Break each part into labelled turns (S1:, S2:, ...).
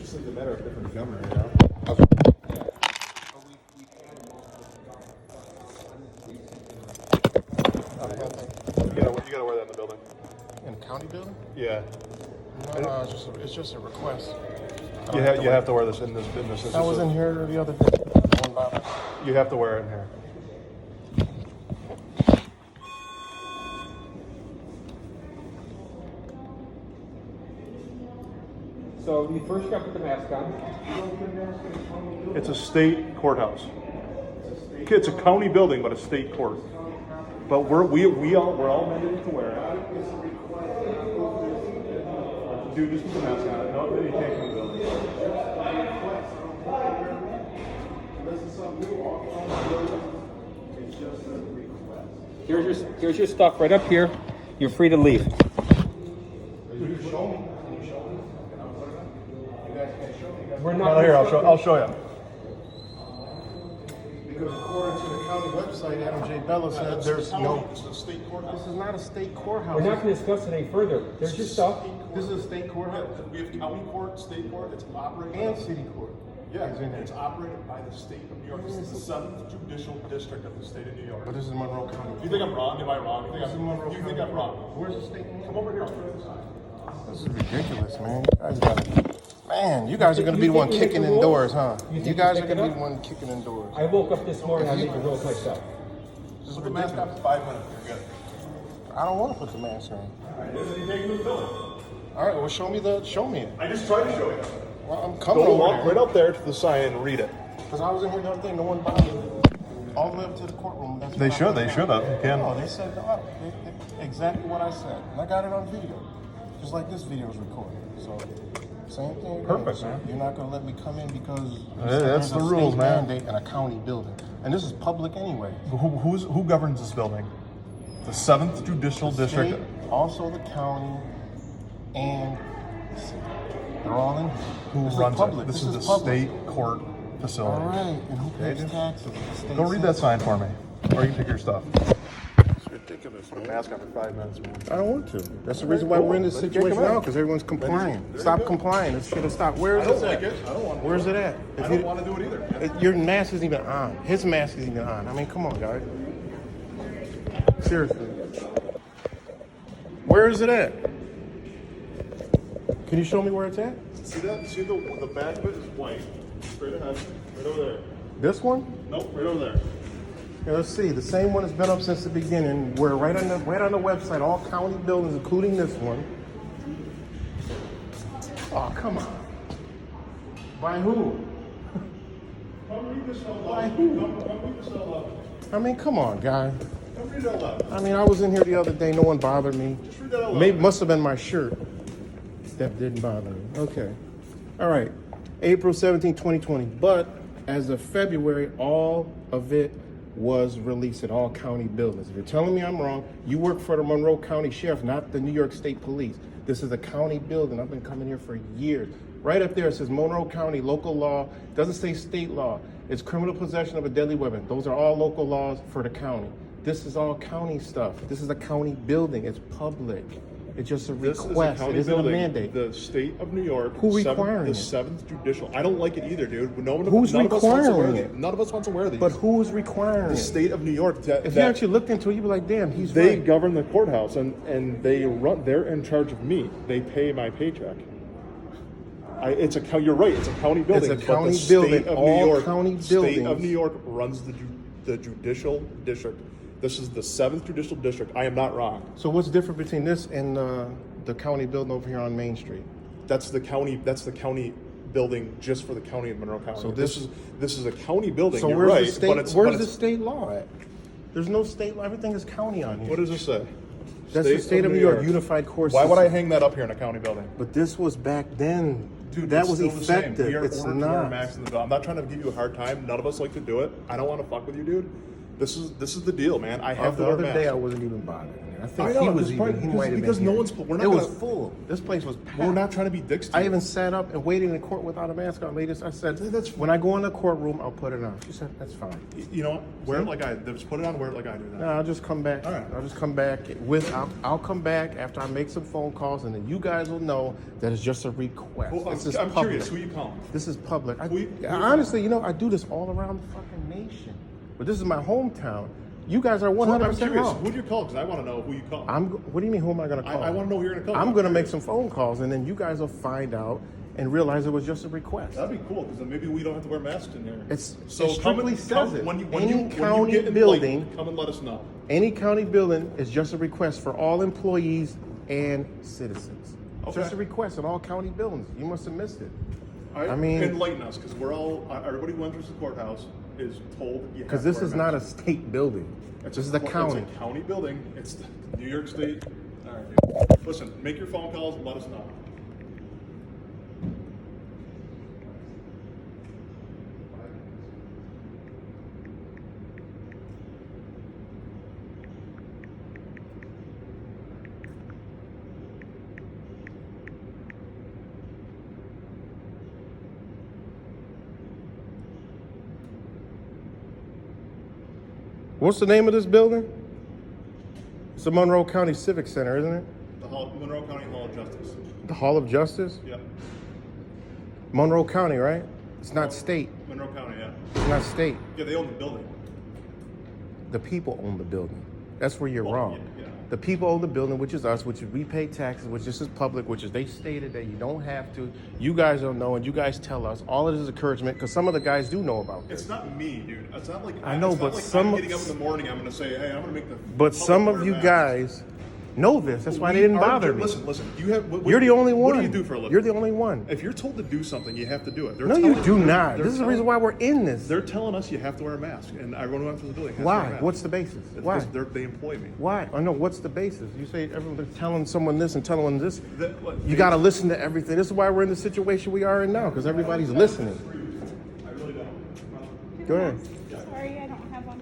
S1: just like a matter of different governor, you know? You gotta wear that in the building.
S2: In the county building?
S1: Yeah.
S2: No, it's just a request.
S1: You have to wear this in this business.
S2: I was in here the other day. No one bothered.
S1: You have to wear it in here.
S3: So you first got to put the mask on.
S1: It's a state courthouse. It's a county building, but a state court. But we're all mandated to wear it. Dude, just put the mask on. No, you can't come in the building.
S3: Here's your stuff right up here. You're free to leave. We're not
S1: Here, I'll show you.
S2: Because according to the county website, Adam J. Bella said there's no.
S1: It's a state courthouse.
S2: This is not a state courthouse.
S3: We're not going to discuss it any further. There's your stuff.
S2: This is a state courthouse.
S1: We have county court, state court. It's operated
S2: And city court.
S1: Yeah, it's operated by the state of New York. This is the 7th Judicial District of the state of New York.
S2: But this is Monroe County.
S1: Do you think I'm wrong? Am I wrong?
S2: This is Monroe
S1: You think
S2: County.
S1: I'm wrong?
S2: Where's the state?
S1: Come over here. I'll show you the sign.
S2: This is ridiculous, man. You guys are gonna be the one kicking in doors, huh? You guys are gonna be the one kicking in doors.
S3: I woke up this morning. I made the rules myself.
S2: This is
S1: Put the mask on
S2: ridiculous.
S1: for 5 minutes. You're good.
S2: I don't want to put the mask on.
S1: All right, this is you taking to the building.
S2: All right, well, show me it.
S1: I just tried to show you.
S2: Well, I'm coming
S1: Go
S2: over
S1: walk
S2: there.
S1: right up there to the sign and read it.
S2: Because I was in here the other day, no one bothered me. All the way up to the courtroom. That's
S1: They
S2: what I
S1: should
S2: went
S1: have. You can.
S2: No, they said exactly what I said. And I got it on video. Just like this video is recorded. So, same thing. again.
S1: Perfect,
S2: So
S1: man.
S2: You're not going to let me come in because
S1: That's
S2: there's
S1: the
S2: a
S1: rules,
S2: state
S1: man.
S2: mandate in a county building. And this is public anyway.
S1: Who governs this building? The 7th Judicial District.
S2: State, also the county, and the city. They're all in here.
S1: Who
S2: This is
S1: runs
S2: public.
S1: it? This is the
S2: public.
S1: state court facility.
S2: All right, and who pays taxes? The state
S1: Go read that sign for me, or you can take your stuff.
S2: It's ridiculous, man.
S1: Mask on for 5 minutes, man.
S2: I don't want to. That's the reason why we're in this
S1: Then kick
S2: situation
S1: him out.
S2: now, because everyone's complying.
S1: There you
S2: Stop
S1: go.
S2: complying. This should have stopped. Where is
S1: I don't
S2: it
S1: like
S2: at?
S1: it. I don't want to.
S2: Where's it at?
S1: I don't want to do it either. Man.
S2: Your mask isn't even on. His mask isn't even on. I mean, come on, guys. Seriously. Where is it at? Can you show me where it's at?
S1: See that? See the back of it is white. Straight ahead. Right over there.
S2: This one?
S1: Nope, right over there.
S2: Yeah, let's see. The same one has been up since the beginning. We're right on the website, all county buildings, including this one. Oh, come on. By who?
S1: Come read this out
S2: By
S1: loud.
S2: who?
S1: Come read this out loud.
S2: I mean, come on, guy.
S1: Come read it out loud.
S2: I mean, I was in here the other day. No one bothered me.
S1: Just read that out loud.
S2: Maybe must have been my shirt that didn't bother me. Okay. All right. April 17, 2020. But as of February, all of it was released at all county buildings. If you're telling me I'm wrong, you work for the Monroe County Sheriff, not the New York State Police. This is a county building. I've been coming here for years. Right up there, it says Monroe County local law. It doesn't say state law. It's criminal possession of a deadly weapon. Those are all local laws for the county. This is all county stuff. This is a county building. It's public. It's just a
S1: This
S2: request.
S1: is a county
S2: It isn't
S1: building.
S2: a mandate.
S1: The state of New York.
S2: Who requiring
S1: the
S2: it?
S1: 7th Judicial. I don't like it either, dude.
S2: Who's
S1: none of us wants to wear
S2: requiring
S1: these.
S2: it?
S1: None of us wants to wear these.
S2: But who's requiring
S1: the
S2: it?
S1: state of New York.
S2: If you actually looked into it, you'd be like, damn, he's
S1: They
S2: right.
S1: govern the courthouse, and they run. They're in charge of me. They pay my paycheck. You're right. It's a county building.
S2: It's a
S1: but
S2: county
S1: the state
S2: building.
S1: Of
S2: All
S1: New York,
S2: county
S1: State
S2: buildings.
S1: of New York runs the judicial district. This is the 7th Judicial District. I am not wrong.
S2: So what's different between this and the county building over here on Main Street?
S1: That's the county. That's the county building just for the county of Monroe County.
S2: So
S1: this is a county building.
S2: So
S1: You're
S2: where's
S1: right.
S2: the state?
S1: But it's,
S2: where's
S1: but
S2: the
S1: it's,
S2: state law at? There's no state law. Everything is county on here.
S1: What does it say?
S2: That's the state of New York Unified Court
S1: Why would I
S2: System.
S1: hang that up here in a county building?
S2: But this was back then.
S1: Dude,
S2: that
S1: it's
S2: was
S1: still the same.
S2: effective.
S1: We are
S2: It's
S1: ordered to wear
S2: not.
S1: masks in the building. I'm not trying to give you a hard time. None of us like to do it. I don't want to fuck with you, dude. This is the deal, man. I have to
S2: The
S1: wear a
S2: other
S1: mask.
S2: day I wasn't even bothered. I think
S1: I know,
S2: he was
S1: because
S2: even. He
S1: because-
S2: might have
S1: because
S2: been
S1: no
S2: here.
S1: one's- we're not
S2: It was
S1: gonna-
S2: full. This place was packed.
S1: We're not trying to be dicks to
S2: I
S1: you.
S2: even sat up and waited in court without a mask on, ladies. I said,
S1: That's-
S2: when I go in the courtroom, I'll put it on. She said, that's fine.
S1: You know what? Wear it like I just put it on. Wear it like I do
S2: No,
S1: now.
S2: I'll just come back.
S1: All right.
S2: I'll just come back with. I'll come back after I make some phone calls, and then you guys will know that it's just a request.
S1: Well,
S2: This is
S1: I'm
S2: public.
S1: curious. Who you calling?
S2: This is public.
S1: Who
S2: Honestly, you know, I do this all around the fucking nation, but this is my hometown. You guys are 100%
S1: I'm curious.
S2: wrong.
S1: Who do you call? Because I want to know who you call.
S2: What do you mean? Who am I going to call?
S1: I want to know who you're going to call.
S2: I'm going to make some phone calls, and then you guys will find out and realize it was just a request.
S1: That'd be cool because then maybe we don't have to wear masks in here.
S2: It strictly says it.
S1: When
S2: Any
S1: you
S2: county
S1: get
S2: building-
S1: enlightened, come and let us know.
S2: Any county building is just a request for all employees and citizens.
S1: Okay.
S2: Just a request in all county buildings. You must have missed it.
S1: All right?
S2: I mean-
S1: enlighten us because we're all everybody who enters the courthouse is told you have
S2: Because
S1: to
S2: this
S1: wear
S2: is not a
S1: masks.
S2: state building. This is the county.
S1: It's a county building. It's the New York State. All right, dude. Listen, make your phone calls and let us know.
S2: What's the name of this building? It's the Monroe County Civic Center, isn't it?
S1: The Monroe County Hall of Justice.
S2: The Hall of Justice?
S1: Yep.
S2: Monroe County, right? It's not state.
S1: Monroe County, yeah.
S2: It's not state.
S1: Yeah, they own the building.
S2: The people own the building. That's where you're
S1: Well,
S2: wrong.
S1: yeah.
S2: The people own the building, which is us, which is we pay taxes, which this is public, which is they stated that you don't have to. You guys don't know, and you guys tell us. All it is encouragement, because some of the guys do know about this.
S1: It's not me, dude. It's not like
S2: I know,
S1: it's not
S2: but
S1: like
S2: some-
S1: I'm getting up in the morning. I'm going to say, hey, I'm going to make the.
S2: But
S1: public
S2: some of
S1: wear
S2: you
S1: masks.
S2: guys know this. That's why they didn't bother me.
S1: Listen. You have.
S2: You're the only one.
S1: What do you do for a living?
S2: You're the only one.
S1: If you're told to do something, you have to do it. They're
S2: No,
S1: telling
S2: you do
S1: they're-
S2: not.
S1: they're
S2: This is the
S1: telling-
S2: reason why we're in this.
S1: They're telling us you have to wear a mask, and everyone who enters the building has to wear a
S2: Why?
S1: mask.
S2: What's the basis?
S1: It's
S2: Why?
S1: because they employ me.
S2: Why? I know. What's the basis? You say everyone's telling someone this and telling them this. You
S1: They-
S2: got to listen to everything. This is why we're in the situation we are in now, because everybody's listening.
S1: I really don't.
S2: Go ahead.
S4: Sorry, I don't have one.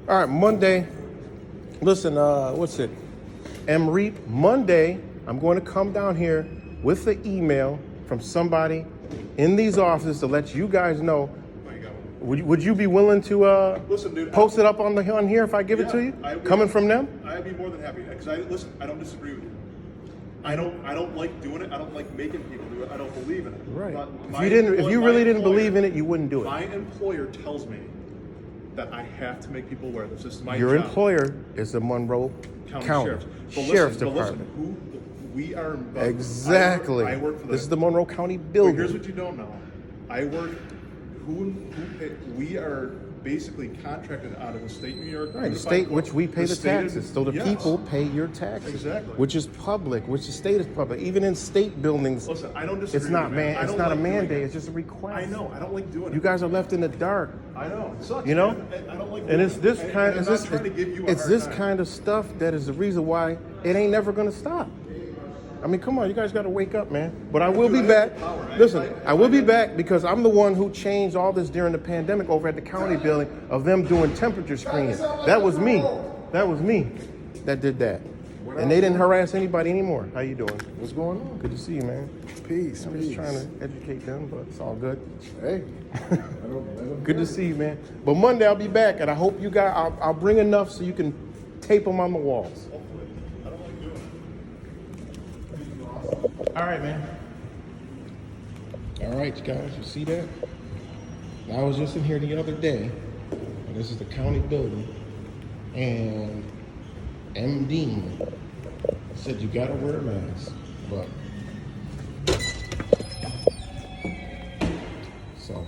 S2: All right, Monday. Listen, what's it? MREAP. Monday, I'm going to come down here with the email from somebody in these offices to let you guys know.
S1: There you go.
S2: Would you be willing to
S1: Listen, dude,
S2: post it up on here if I give it to you?
S1: I would-
S2: Coming from them?
S1: I'd be more than happy because I don't disagree with you. I don't like doing it. I don't like making people do it. I don't believe in it.
S2: Right.
S1: But
S2: If you really didn't
S1: employer-
S2: believe in it, you wouldn't do it.
S1: My employer tells me that I have to make people wear this. This is my
S2: Your
S1: job.
S2: employer is the Monroe County
S1: Sheriff's. But
S2: Sheriff's
S1: listen,
S2: Department.
S1: we are
S2: Exactly.
S1: I work for the.
S2: This is the Monroe County
S1: But
S2: building.
S1: here's what you don't know. I work. We are basically contracted out of the state of New York.
S2: Right, the
S1: Unified
S2: state
S1: Code.
S2: which we pay the
S1: state of-
S2: taxes. So the
S1: yes.
S2: people pay your taxes.
S1: Exactly.
S2: Which is public, which the state is public. Even in state buildings,
S1: Listen, I don't disagree.
S2: it's not
S1: with you, man. I
S2: it's
S1: don't
S2: not a
S1: like doing
S2: mandate,
S1: it.
S2: it's just a request.
S1: I know. I don't like doing it.
S2: You guys are left in the dark.
S1: I know. It sucks.
S2: You know?
S1: Man. I don't like.
S2: And
S1: doing
S2: it's
S1: it.
S2: this
S1: And
S2: kind
S1: I'm
S2: it's
S1: not
S2: this,
S1: trying to give you a
S2: it's
S1: hard
S2: this
S1: time.
S2: kind of stuff that is the reason why it ain't never gonna stop. I mean, come on, you guys got to wake up, man. But I will be
S1: I have
S2: back.
S1: the power.
S2: Listen, I will be back because I'm the one who changed all this during the pandemic over at the county building of them doing temperature screening. That was me. That was me that did that. And they didn't harass anybody anymore. How you doing?
S5: What's going on?
S2: Good to see you, man.
S5: Peace,
S2: I'm
S5: peace.
S2: just trying to educate them, but it's all good.
S5: Hey, I don't
S2: Good to see you, man. But Monday I'll be back, and I hope you guys. I'll bring enough so you can tape them on the walls.
S1: I don't like doing it.
S2: All right, man. All right, you guys, you see that? I was just in here the other day, and this is the county building, and M. Dean said you gotta wear a mask, but so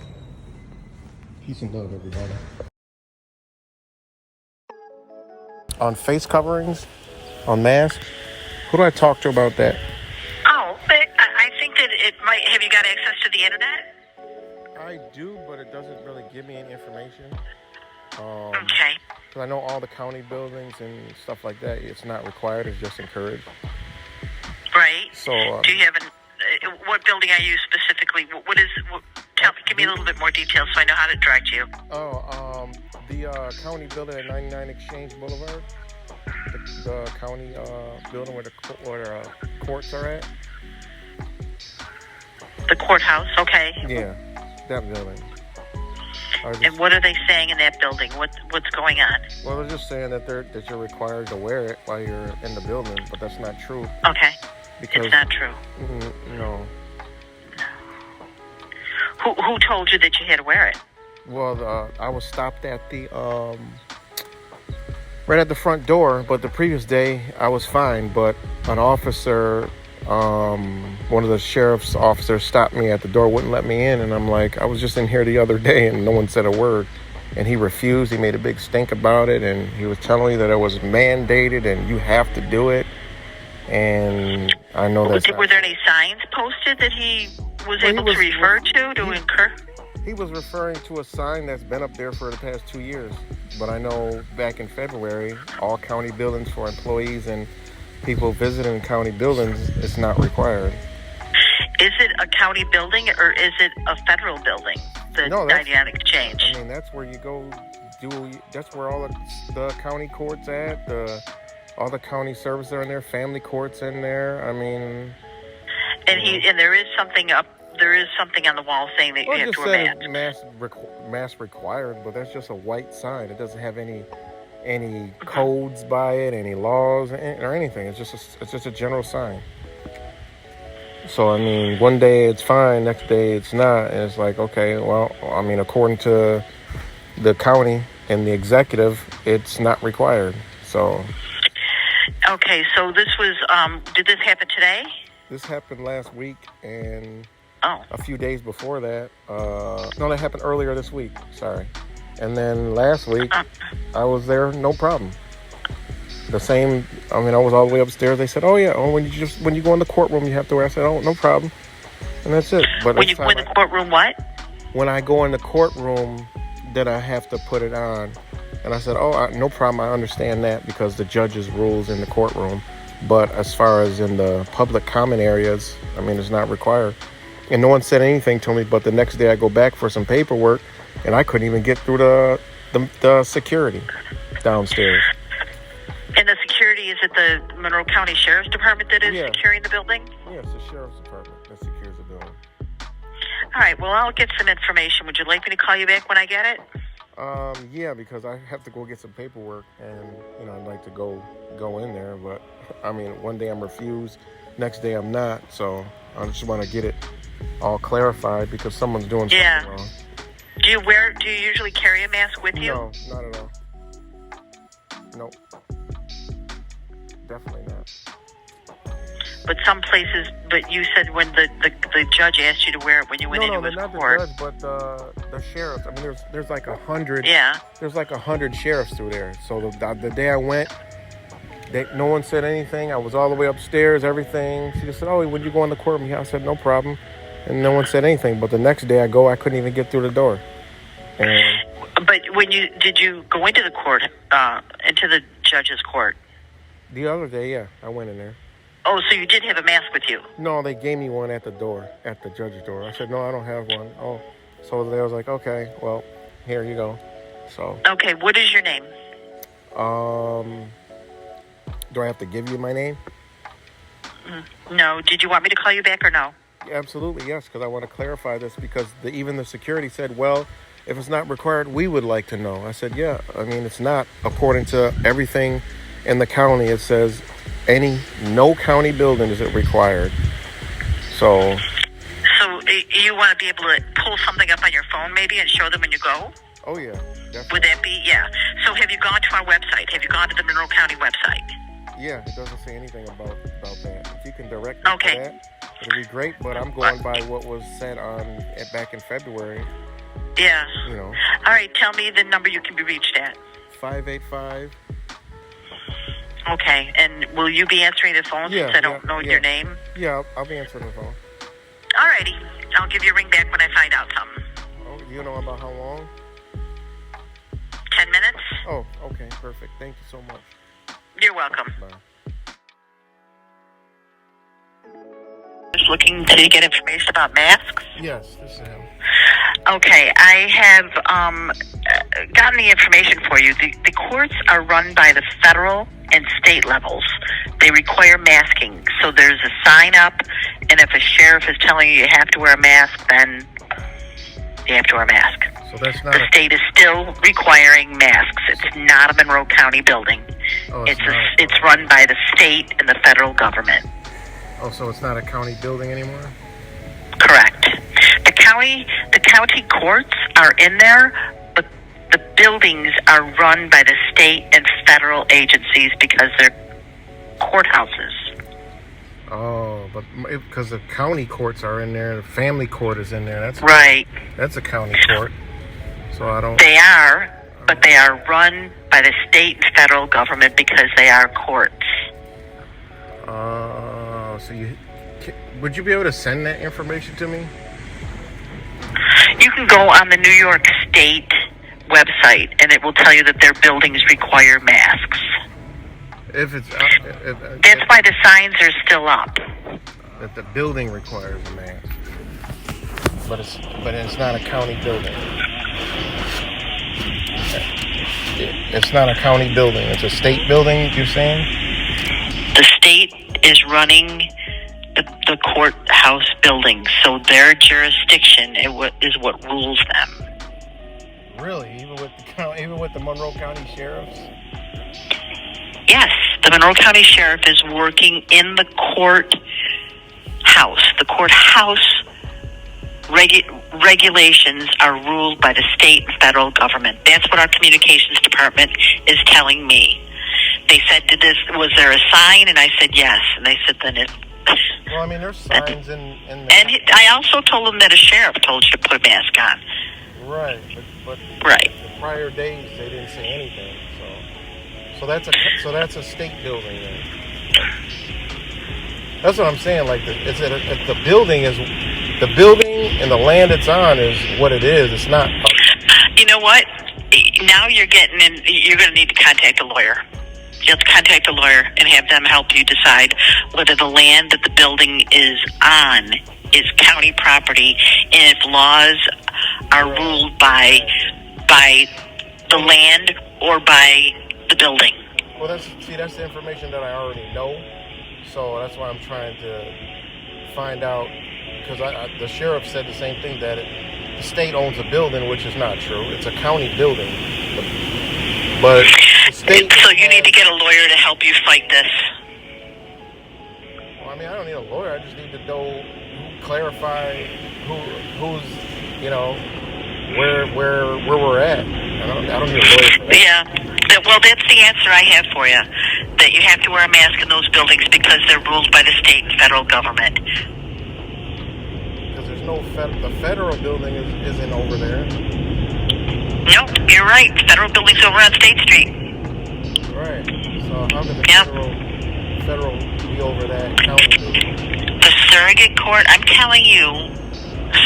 S2: peace and love, everybody. On face coverings, on masks, who do I talk to about that?
S6: Oh, but I think that it might. Have you got access to the internet?
S2: I do, but it doesn't really give me any information.
S6: Okay.
S2: Because I know all the county buildings and stuff like that, it's not required, it's just encouraged.
S6: Right.
S2: So
S6: Do you have what building are you specifically? What is? Give me a little bit more details so I know how to direct you.
S2: the county building at 99 Exchange Boulevard, the county building where the courts are at.
S6: The courthouse. Okay.
S2: Yeah, that building.
S6: And what are they saying in that building? What's going on?
S2: Well, they're just saying that you're required to wear it while you're in the building, but that's not true.
S6: Okay.
S2: Because,
S6: it's not true.
S2: No.
S6: Who told you that you had to wear it?
S2: Well, I was stopped at the right at the front door, but the previous day I was fine. But an officer, one of the sheriff's officers, stopped me at the door, wouldn't let me in, and I'm like, I was just in here the other day, and no one said a word. And he refused. He made a big stink about it, and he was telling me that it was mandated and you have to do it. And I know that.
S6: Were there any signs posted that he was able to refer to incur?
S2: He was referring to a sign that's been up there for the past 2 years. But I know back in February, all county buildings for employees and people visiting county buildings, it's not required.
S6: Is it a county building or is it a federal building? The 99 Exchange.
S2: I mean, that's where you go that's where all the county courts at, all the county services are in there, family courts in there. I mean,
S6: and there is something on the wall saying that you have to wear masks.
S2: Mask required, but that's just a white sign. It doesn't have any codes by it, any laws or anything. It's just a general sign. So I mean, one day it's fine, next day it's not, and it's like, okay, well, I mean, according to the county and the executive, it's not required. So.
S6: Okay, so this was, did this happen today?
S2: This happened last week, and a few days before that. No, that happened earlier this week, sorry. And then last week, I was there, no problem. The same, I mean, I was all the way upstairs. They said, oh yeah, when you go in the courtroom, you have to wear. I said, oh, no problem. And that's it. But
S6: when you go in the courtroom, what?
S2: When I go in the courtroom, that I have to put it on. And I said, no problem. I understand that because the judge's rules in the courtroom. But as far as in the public common areas, I mean, it's not required. And no one said anything to me, but the next day I go back for some paperwork, and I couldn't even get through the security downstairs.
S6: And the security, is it the Monroe County Sheriff's Department that is securing the building?
S2: Yes, the Sheriff's Department that secures the building.
S6: All right, well, I'll get some information. Would you like me to call you back when I get it?
S2: Yeah, because I have to go get some paperwork, and I'd like to go in there, but I mean, one day I'm refused, next day I'm not, so I just want to get it all clarified because someone's doing something wrong.
S6: Do you usually carry a mask with you?
S2: No, not at all. Nope. Definitely not.
S6: But some places, but you said when the judge asked you to wear it when you went into his court.
S2: No, not the judge, but the sheriff. I mean, there's like 100.
S6: Yeah.
S2: There's like 100 sheriffs through there. So the day I went, no one said anything. I was all the way upstairs, everything. She just said, oh, when you go in the courtroom? Yeah, I said, no problem. And no one said anything. But the next day I go, I couldn't even get through the door.
S6: But did you go into the court, into the judge's court?
S2: The other day, yeah, I went in there.
S6: Oh, so you did have a mask with you?
S2: No, they gave me one at the door, at the judge's door. I said, no, I don't have one. Oh, so they was like, okay, well, here you go. So.
S6: Okay, what is your name?
S2: Do I have to give you my name?
S6: No. Did you want me to call you back or no?
S2: Absolutely, yes, because I want to clarify this because even the security said, well, if it's not required, we would like to know. I said, yeah, I mean, it's not. According to everything in the county, it says no county building is it required. So
S6: you want to be able to pull something up on your phone maybe and show them when you go?
S2: Oh, yeah, definitely.
S6: Would that be, So have you gone to our website? Have you gone to the Monroe County website?
S2: Yeah, it doesn't say anything about that. If you can direct me to that, it'll be great, but I'm going by what was said back in February.
S6: Yeah.
S2: All
S6: right, tell me the number you can be reached at.
S2: 585.
S6: Okay, and will you be answering the phone since I don't know your name?
S2: Yeah, I'll be answering the phone.
S6: All righty. I'll give you a ring back when I find out something.
S2: Oh, do you know about how long?
S6: 10 minutes.
S2: Oh, okay, perfect. Thank you so much.
S6: You're welcome.
S2: Bye.
S6: looking to get information about masks?
S2: Yes, this is him.
S6: Okay, I have gotten the information for you. The courts are run by the federal and state levels. They require masking. So there's a sign up, and if a sheriff is telling you you have to wear a mask, then you have to wear a mask.
S2: So that's not
S6: The state is still requiring masks. It's not a Monroe County building.
S2: Oh,
S6: It's run by the state and the federal government.
S2: Oh, so it's not a county building anymore?
S6: Correct. The county courts are in there, but the buildings are run by the state and federal agencies because they're courthouses.
S2: Oh, but because the county courts are in there, the family court is in there. That's
S6: Right.
S2: That's a county court. So I don't.
S6: They are, but they are run by the state and federal government because they are courts.
S2: So would you be able to send that information to me?
S6: You can go on the New York State website, and it will tell you that their buildings require masks.
S2: If it's
S6: That's why the signs are still up.
S2: that the building requires a mask, but it's not a county building. It's not a county building. It's a state building. You're saying?
S6: The state is running the courthouse buildings, so their jurisdiction is what rules them.
S2: Really? Even with the Monroe County sheriffs?
S6: Yes, the Monroe County Sheriff is working in the courthouse. The courthouse regulations are ruled by the state and federal government. That's what our communications department is telling me. They said, was there a sign? And I said, yes. And they said, then it...
S2: Well, I mean, there's signs in the...
S6: And I also told them that a sheriff told you to put a mask on.
S2: Right, but
S6: Right.
S2: the prior days they didn't say anything. So that's a state building. Then. That's what I'm saying. Like the building and the land it's on is what it is. It's not.
S6: You know what? Now you're getting in. You're going to need to contact a lawyer. You have to contact a lawyer and have them help you decide whether the land that the building is on is county property, and if laws are ruled by the land or by the building.
S2: Well, that's the information that I already know. So that's why I'm trying to find out, because the sheriff said the same thing, that the state owns a building, which is not true. It's a county building. But the state...
S6: So you need to get a lawyer to help you fight this.
S2: Well, I mean, I don't need a lawyer. I just need to know, clarify who's, where we're at. I don't need a lawyer for that.
S6: Yeah. Well, that's the answer I have for you. That you have to wear a mask in those buildings because they're ruled by the state and federal government.
S2: Because there's no the federal building isn't over there.
S6: Nope, you're right. The federal building's over on State Street.
S2: Right. So how could the federal be over that county building?
S6: The surrogate court, I'm telling you,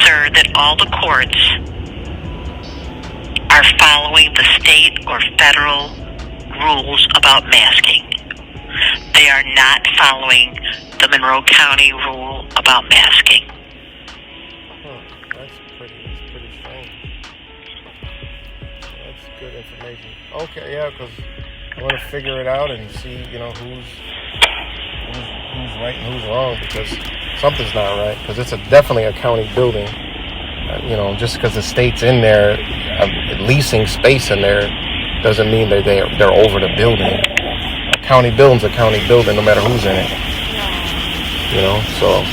S6: sir, that all the courts are following the state or federal rules about masking. They are not following the Monroe County rule about masking.
S2: That's pretty strange. That's good information. Okay, yeah, because I want to figure it out and see, who's right and who's wrong, because something's not right. Because it's definitely a county building. Just because the state's in there, leasing space in there, doesn't mean that they're over the building. A county building's a county building, no matter who's in it. So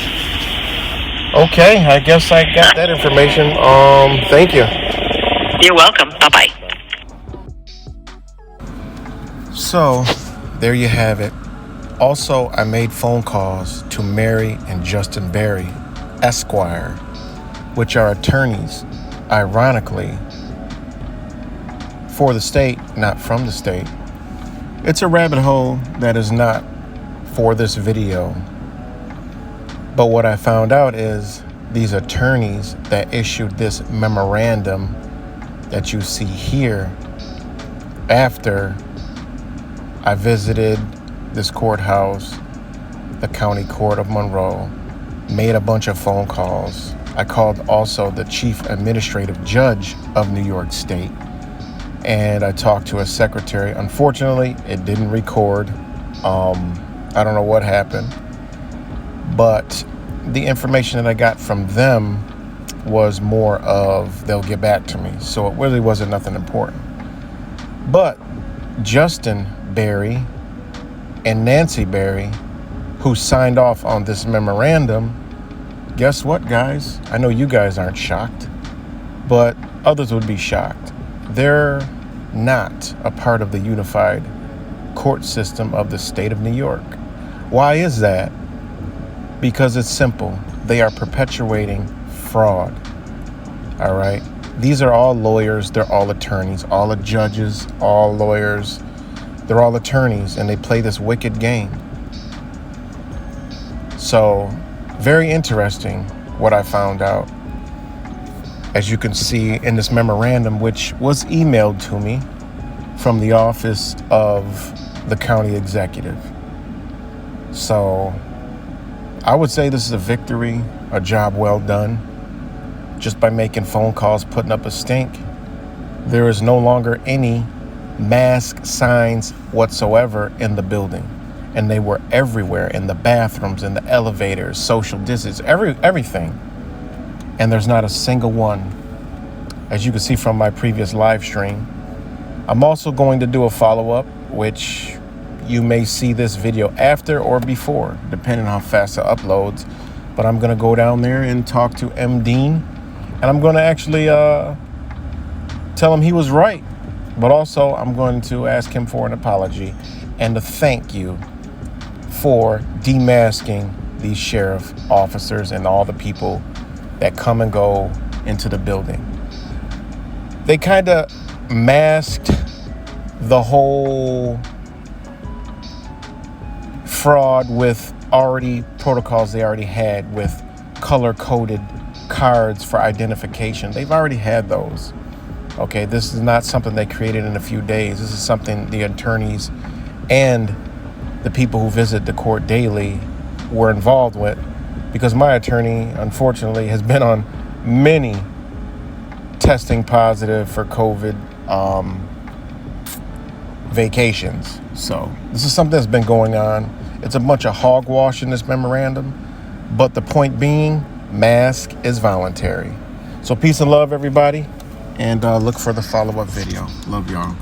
S2: okay, I guess I got that information. Thank you.
S6: You're welcome. Bye-bye.
S2: So, there you have it. Also, I made phone calls to Mary and Justin Berry, Esquire, which are attorneys, ironically, for the state, not from the state. It's a rabbit hole that is not for this video. But what I found out is these attorneys that issued this memorandum that you see here after I visited this courthouse, the County Court of Monroe, made a bunch of phone calls. I called also the chief administrative judge of New York State, and I talked to his secretary. Unfortunately, it didn't record. I don't know what happened, but the information that I got from them was more of they'll get back to me. So it really wasn't nothing important. But Justin Berry and Nancy Berry, who signed off on this memorandum, guess what, guys? I know you guys aren't shocked, but others would be shocked. They're not a part of the unified court system of the state of New York. Why is that? Because it's simple. They are perpetuating fraud. All right? These are all lawyers. They're all attorneys. All the judges, all lawyers. They're all attorneys, and they play this wicked game. So, very interesting what I found out. As you can see in this memorandum, which was emailed to me from the office of the county executive. So, I would say this is a victory, a job well done. Just by making phone calls, putting up a stink, there is no longer any mask signs whatsoever in the building. And they were everywhere, in the bathrooms, in the elevators, social distance, everything. And there's not a single one. As you can see from my previous live stream, I'm also going to do a follow-up, which you may see this video after or before, depending on how fast it uploads. But I'm going to go down there and talk to M. Dean, and I'm going to actually tell him he was right. But also, I'm going to ask him for an apology and a thank you for demasking these sheriff officers and all the people that come and go into the building. They kind of masked the whole fraud with protocols they already had with color-coded cards for identification. They've already had those. Okay, this is not something they created in a few days. This is something the attorneys and the people who visit the court daily were involved with, because my attorney, unfortunately, has been on many testing positive for COVID vacations. So this is something that's been going on. It's a bunch of hogwash in this memorandum, but the point being, mask is voluntary. So peace and love, everybody, and look for the follow-up video. Love y'all.